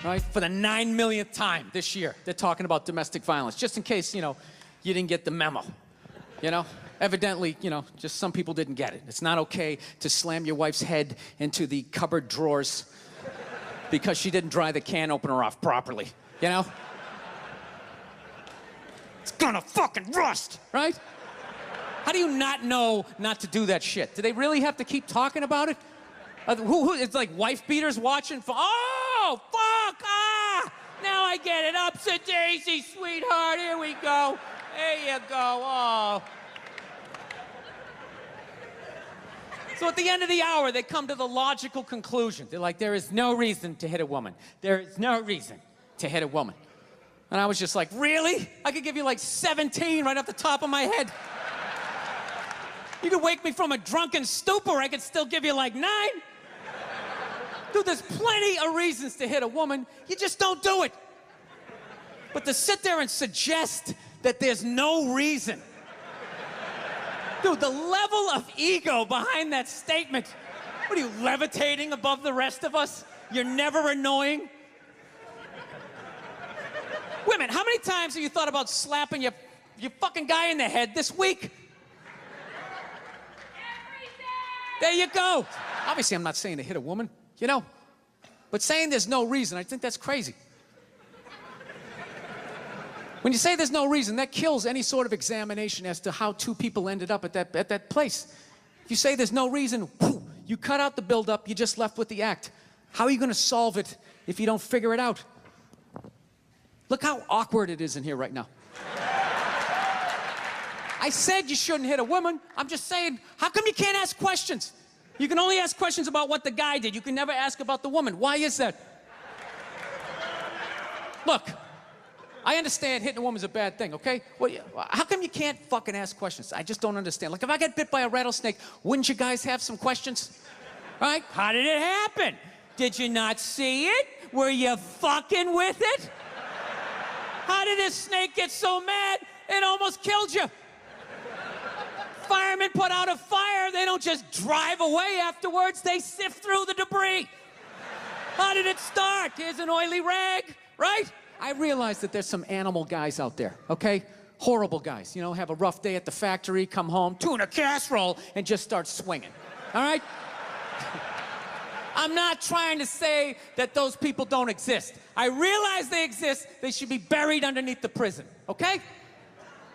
right? For the 9 millionth time this year, they're talking about domestic violence, just in case, you didn't get the memo, Evidently, just some people didn't get it. It's not okay to slam your wife's head into the cupboard drawers because she didn't dry the can opener off properly, It's gonna fucking rust, right? How do you not know not to do that shit? Do they really have to keep talking about it? It's like wife beaters watching for, oh, fuck, now I get it. Ups a daisy, sweetheart, here we go. There you go, oh. So at the end of the hour, they come to the logical conclusion. They're like, there is no reason to hit a woman. There is no reason to hit a woman. And I was just like, really? I could give you like 17 right off the top of my head. You could wake me from a drunken stupor, I could still give you like 9. Dude, there's plenty of reasons to hit a woman. You just don't do it. But to sit there and suggest that there's no reason. Dude, the level of ego behind that statement. What are you, levitating above the rest of us? You're never annoying? Women, how many times have you thought about slapping your fucking guy in the head this week? There you go. Obviously, I'm not saying to hit a woman, But saying there's no reason, I think that's crazy. When you say there's no reason, that kills any sort of examination as to how two people ended up at that place. If you say there's no reason, you cut out the buildup, you're just left with the act. How are you going to solve it if you don't figure it out? Look how awkward it is in here right now. I said you shouldn't hit a woman. I'm just saying, how come you can't ask questions? You can only ask questions about what the guy did. You can never ask about the woman. Why is that? Look, I understand hitting a woman's a bad thing, okay? Well, how come you can't fucking ask questions? I just don't understand. Like, if I get bit by a rattlesnake, wouldn't you guys have some questions? Right? How did it happen? Did you not see it? Were you fucking with it? How did this snake get so mad it almost killed you? Firemen put out a fire, they don't just drive away afterwards, they sift through the debris. How did it start? Here's an oily rag, right? I realize that there's some animal guys out there, okay? Horrible guys, have a rough day at the factory, come home, tuna casserole, and just start swinging, all right? I'm not trying to say that those people don't exist. I realize they exist, they should be buried underneath the prison, okay?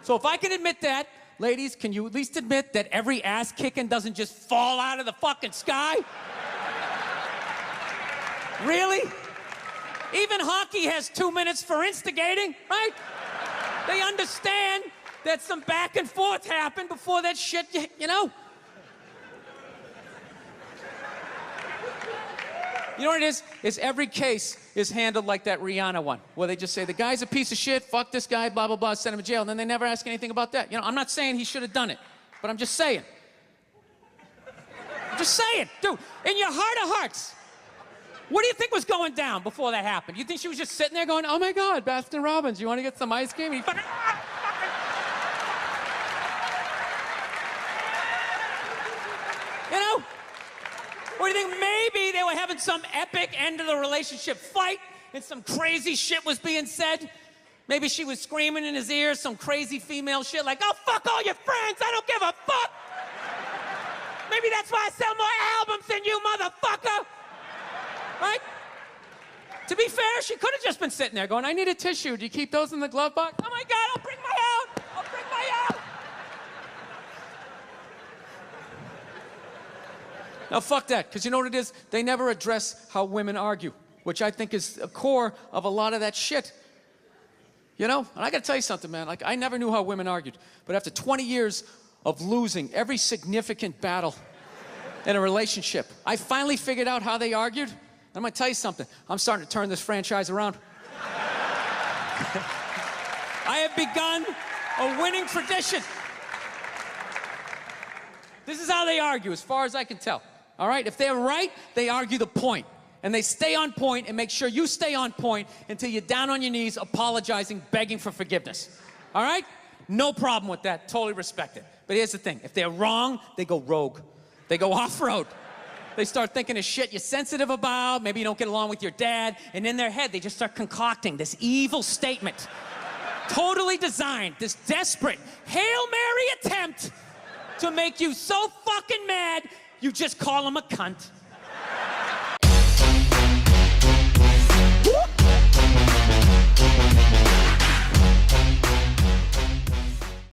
So if I can admit that, ladies, can you at least admit that every ass kicking doesn't just fall out of the fucking sky? Really? Even hockey has 2 minutes for instigating, right? They understand that some back and forth happened before that shit, You know what it is? Is every case is handled like that Rihanna one, where they just say, the guy's a piece of shit, fuck this guy, blah, blah, blah, send him to jail, and then they never ask anything about that. I'm not saying he should have done it, but I'm just saying. I'm just saying, dude, in your heart of hearts, what do you think was going down before that happened? You think she was just sitting there going, oh my God, Baskin Robbins, you want to get some ice cream? And he fucking, Or do you think maybe they were having some epic end of the relationship fight and some crazy shit was being said? Maybe she was screaming in his ear some crazy female shit like, oh, fuck all your friends, I don't give a fuck. Maybe that's why I sell more albums than you, motherfucker. Right? To be fair, she could have just been sitting there going, I need a tissue. Do you keep those in the glove box? Oh my God, I'll bring my out. I'll bring my out. Now, fuck that, because you know what it is? They never address how women argue, which I think is a core of a lot of that shit. And I gotta tell you something, man. Like, I never knew how women argued, but after 20 years of losing every significant battle in a relationship, I finally figured out how they argued. I'm gonna tell you something. I'm starting to turn this franchise around. I have begun a winning tradition. This is how they argue, as far as I can tell. All right? If they're right, they argue the point. And they stay on point and make sure you stay on point until you're down on your knees, apologizing, begging for forgiveness. All right? No problem with that. Totally respect it. But here's the thing. If they're wrong, they go rogue. They go off-road. They start thinking of shit you're sensitive about, maybe you don't get along with your dad, and in their head, they just start concocting this evil statement. Totally designed, this desperate Hail Mary attempt to make you so fucking mad, you just call them a cunt.